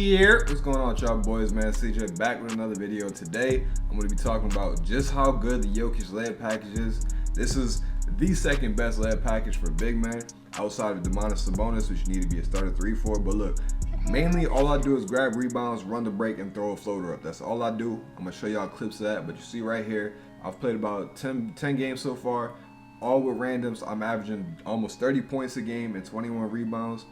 Yeah, what's going on with y'all boys, man? CJ back with another video. Today, I'm going to be talking about just how good the Jokic layup package is. This is the second best layup package for big man, outside of Domantas Sabonis, which you need to be a starter 3 for. But look, mainly all I do is grab rebounds, run the break, and throw a floater up. That's all I do. I'm going to show y'all clips of that, but you see right here, I've played about 10 games so far, all with randoms. I'm averaging almost 30 points a game and 21 rebounds.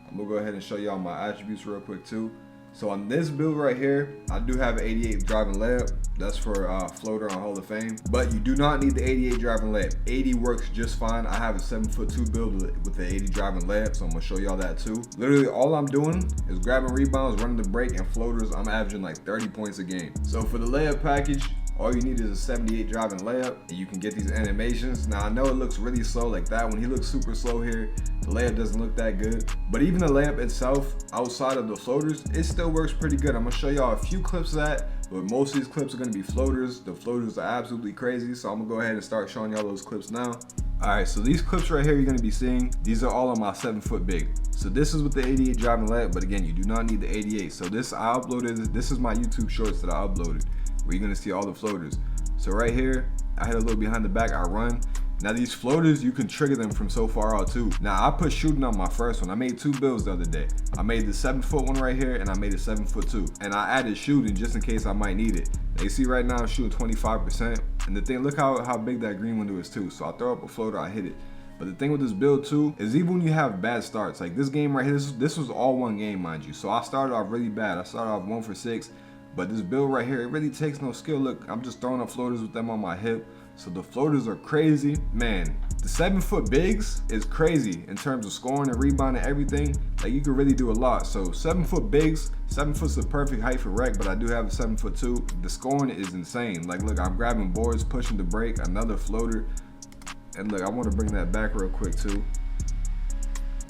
I'm gonna go ahead and show y'all my attributes real quick too. So on this build right here, I do have an 88 driving layup. That's for floater on Hall of Fame. But you do not need the 88 driving layup. 80 works just fine. I have a 7'2" build with the 80 driving layup, so I'm gonna show y'all that too. Literally all I'm doing is grabbing rebounds, running the break, and floaters. I'm averaging like 30 points a game. So for the layup package, all you need is a 78 driving layup, and you can get these animations. Now I know it looks really slow like that. When he looks super slow here, the layup doesn't look that good. But even the layup itself, outside of the floaters, it still works pretty good. I'm gonna show y'all a few clips of that, but most of these clips are gonna be floaters. The floaters are absolutely crazy, so I'm gonna go ahead and start showing y'all those clips now. Alright, so these clips right here you're gonna be seeing, these are all on my 7' big. So this is with the 88 driving layup, but again, you do not need the 88. So this I uploaded, this is my YouTube shorts that I uploaded, where you're gonna see all the floaters. So right here, I hit a little behind the back, I run. Now these floaters, you can trigger them from so far out too. Now I put shooting on my first one. I made 2 builds the other day. I made the 7' one right here, and I made a 7'2". And I added shooting just in case I might need it. Now you see right now I'm shooting 25%. And the thing, look how big that green window is too. So I throw up a floater, I hit it. But the thing with this build too, is even when you have bad starts, like this game right here, this was all one game, mind you. So I started off really bad. I started off 1 for 6. But this build right here, it really takes no skill. Look, I'm just throwing up floaters with them on my hip. So the floaters are crazy. Man, the 7' bigs is crazy in terms of scoring and rebounding and everything. Like you can really do a lot. So 7' bigs, 7''s the perfect height for rec, but I do have a 7'2". The scoring is insane. Like look, I'm grabbing boards, pushing the break, another floater. And look, I want to bring that back real quick too.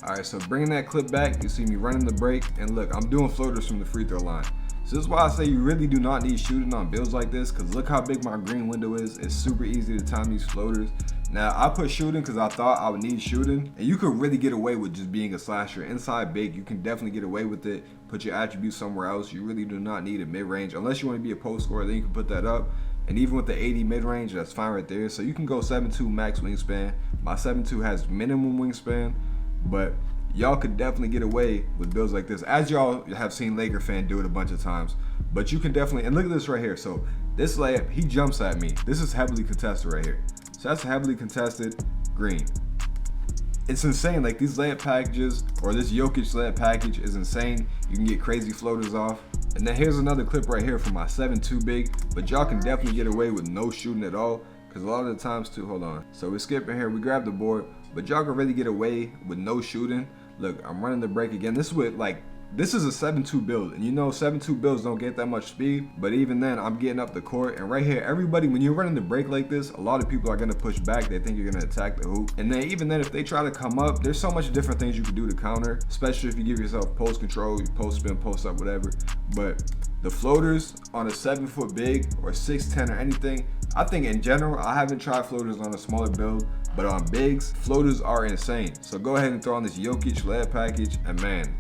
All right, so bringing that clip back, you see me running the break, and look, I'm doing floaters from the free throw line. So this is why I say you really do not need shooting on builds like this, because look how big my green window is. It's super easy to time these floaters. Now I put shooting because I thought I would need shooting, and you could really get away with just being a slasher. Inside big, you can definitely get away with it. Put your attributes somewhere else. You really do not need a mid-range unless you want to be a post scorer, then you can put that up. And even with the 80 mid-range, that's fine right there. So you can go 7'2" max wingspan. My 7'2" has minimum wingspan, but y'all could definitely get away with builds like this, as y'all have seen Laker fan do it a bunch of times. But you can definitely, and look at this right here. So this layup, he jumps at me. This is heavily contested right here. So that's heavily contested green. It's insane. Like these layup packages, or this Jokic layup package is insane. You can get crazy floaters off. And then here's another clip right here from my 7'2" big, but y'all can definitely get away with no shooting at all. Because a lot of the times too, hold on. So we're skipping here, we grab the board, but y'all can really get away with no shooting. Look, I'm running the break again. This is a 7'2" build, and you know 7'2" builds don't get that much speed, but even then I'm getting up the court. And right here, everybody, when you're running the break like this, a lot of people are gonna push back. They think you're gonna attack the hoop, and then even then if they try to come up, there's so much different things you can do to counter, especially if you give yourself post control, you post spin, post up, whatever. But the floaters on a 7' big or 6'10" or anything, I think in general, I haven't tried floaters on a smaller build, but on bigs, floaters are insane. So go ahead and throw on this Jokic layup package, and man,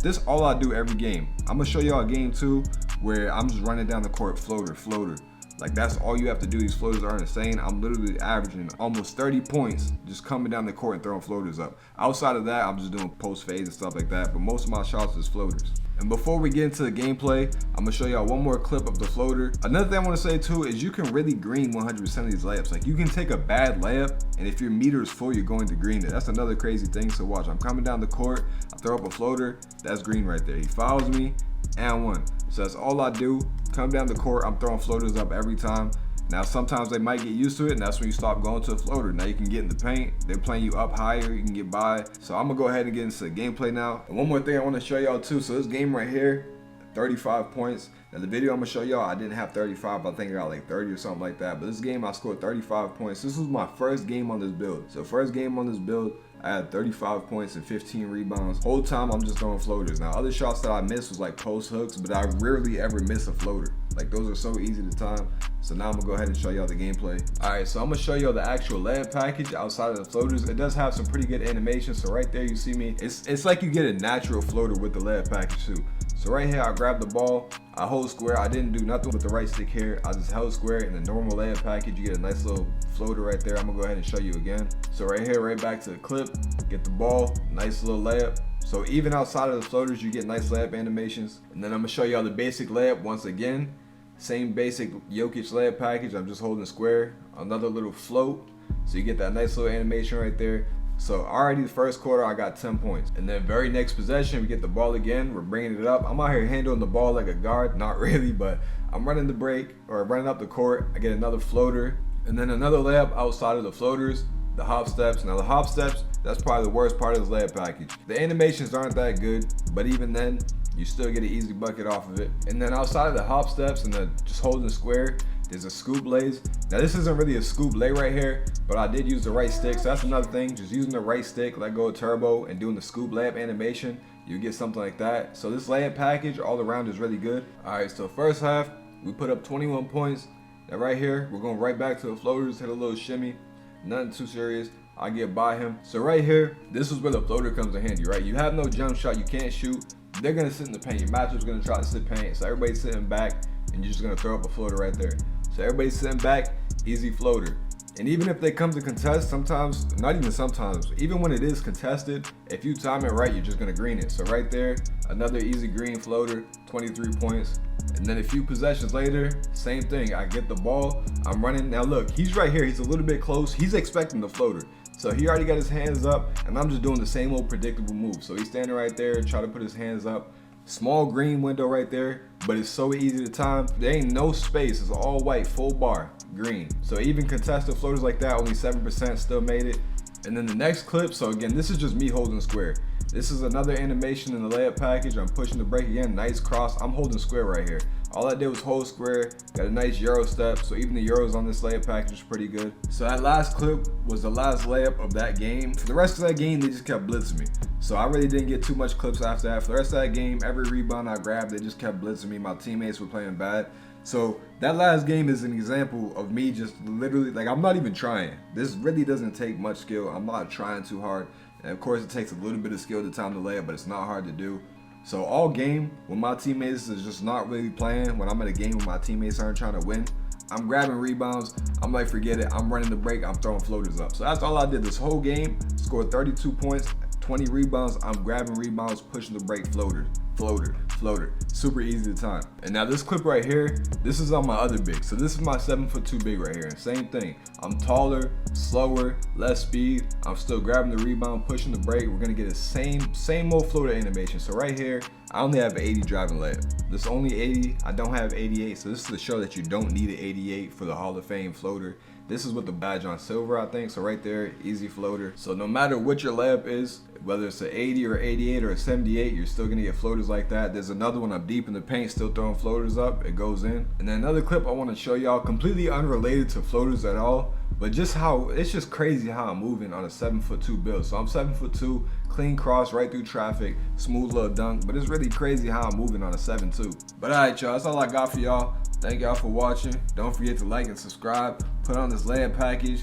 this all I do every game. I'm gonna show y'all a game too, where I'm just running down the court, floater. Like that's all you have to do. These floaters are insane. I'm literally averaging almost 30 points just coming down the court and throwing floaters up. Outside of that, I'm just doing post fades and stuff like that, but most of my shots is floaters. And before we get into the gameplay, I'm gonna show y'all one more clip of the floater. Another thing I wanna say too is you can really green 100% of these layups. Like you can take a bad layup, and if your meter is full, you're going to green it. That's another crazy thing. So watch, I'm coming down the court, I throw up a floater, that's green right there. He fouls me, and 1. So that's all I do. Come down the court, I'm throwing floaters up every time. Now sometimes they might get used to it, and that's when you stop going to a floater. Now you can get in the paint, they're playing you up higher, you can get by. So I'm gonna go ahead and get into the gameplay now. And one more thing I wanna show y'all too. So this game right here, 35 points. Now the video I'm gonna show y'all, I didn't have 35, I think I got like 30 or something like that. But this game I scored 35 points. This was my first game on this build. So first game on this build, I had 35 points and 15 rebounds. Whole time I'm just throwing floaters. Now other shots that I missed was like post hooks, but I rarely ever miss a floater. Like those are so easy to time. So now I'm gonna go ahead and show y'all the gameplay. All right, so I'm gonna show y'all the actual layup package outside of the floaters. It does have some pretty good animation. So right there you see me, it's like you get a natural floater with the layup package too. So right here, I grabbed the ball, I hold square. I didn't do nothing with the right stick here. I just held square. In the normal layup package, you get a nice little floater right there. I'm gonna go ahead and show you again. So right here, right back to the clip, get the ball, nice little layup. So even outside of the floaters, you get nice layup animations. And then I'm gonna show y'all the basic layup once again. Same basic Jokic layup package. I'm just holding square, another little float. So you get that nice little animation right there. So already the first quarter, I got 10 points. And then very next possession, we get the ball again. We're bringing it up. I'm out here handling the ball like a guard. Not really, but I'm running the break or running up the court. I get another floater. And then another layup outside of the floaters, the hop steps. Now the hop steps, that's probably the worst part of this layup package. The animations aren't that good, but even then, you still get an easy bucket off of it. And then outside of the hop steps and the just holding the square, there's a scoop lays. Now this isn't really a scoop lay right here, but I did use the right stick. So that's another thing, just using the right stick, let go of turbo and doing the scoop layup animation, you get something like that. So this layup package all around is really good. All right, so first half, we put up 21 points. Now right here, we're going right back to the floaters, hit a little shimmy, nothing too serious. I get by him. So right here, this is where the floater comes in handy, right? You have no jump shot, you can't shoot. They're gonna sit in the paint. Your matchup's gonna try to sit paint. So everybody's sitting back and you're just gonna throw up a floater right there. So everybody's sitting back, easy floater. And even if they come to contest, sometimes, not even sometimes, even when it is contested, if you time it right, you're just gonna green it. So right there, another easy green floater, 23 points. And then a few possessions later, same thing. I get the ball, I'm running. Now look, he's right here, he's a little bit close. He's expecting the floater. So he already got his hands up, and I'm just doing the same old predictable move. So he's standing right there, try to put his hands up. Small green window right there, but it's so easy to time. There ain't no space, it's all white, full bar, green. So even contested floaters like that, only 7% still made it. And then the next clip, so again, this is just me holding square. This is another animation in the layup package. I'm pushing the break again, nice cross. I'm holding square right here. All I did was hold square, got a nice Euro step. So even the Euros on this layup package is pretty good. So that last clip was the last layup of that game. For the rest of that game, they just kept blitzing me. So I really didn't get too much clips after that. For the rest of that game, every rebound I grabbed, they just kept blitzing me. My teammates were playing bad. So that last game is an example of me just literally, like, I'm not even trying. This really doesn't take much skill. I'm not trying too hard. And of course it takes a little bit of skill to time the layup, but it's not hard to do. So all game, when my teammates is just not really playing, when I'm at a game where my teammates aren't trying to win, I'm grabbing rebounds. I'm like, forget it. I'm running the break. I'm throwing floaters up. So that's all I did this whole game. Scored 32 points, 20 rebounds. I'm grabbing rebounds, pushing the break, floater, floater, floater. Super easy to time. And now this clip right here, this is on my other big. So this is my 7'2" big right here. And same thing. I'm taller, slower, less speed. I'm still grabbing the rebound, pushing the break. We're gonna get the same old floater animation. So right here, I only have an 80 driving layup. This is only 80. I don't have 88. So this is to show that you don't need an 88 for the Hall of Fame floater. This is with the badge on silver, I think. So right there, easy floater. So no matter what your layup is, whether it's an 80 or 88 or a 78, you're still gonna get floaters like that. There's another one I'm deep in the paint, still throwing floaters up. It goes in. And then another clip I want to show y'all, completely unrelated to floaters at all, but just how it's just crazy how I'm moving on a 7'2" build. So I'm 7'2", clean cross right through traffic, smooth little dunk, but it's really crazy how I'm moving on a 7'2". But all right, y'all, that's all I got for y'all. Thank y'all for watching. Don't forget to like and subscribe. Put on this layup package.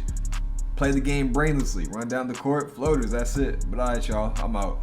Play the game brainlessly. Run down the court, floaters, that's it. But all right, y'all, I'm out.